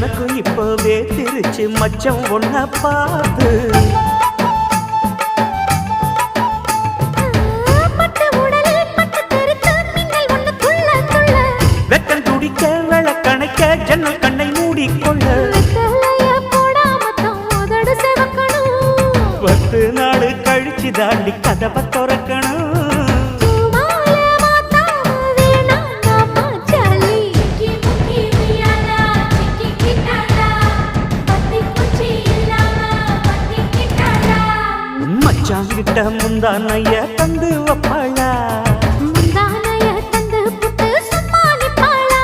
எனக்கும் இப்பவே திருச்சி மச்சம் ஒன்ன பார்த்து வெக்கம் துடிக்க விளக்கணைக்க ஜன்னல் கண்ணை மூடிக்கொள்ள 10 நாள் கழிச்சு தாண்டி கதவை திறக்கணும் மச்சாங்கிட்ட முந்தானைய தந்து வப்பாளா முந்தானைய தந்து புட்டு சும்மா நிப்பாளா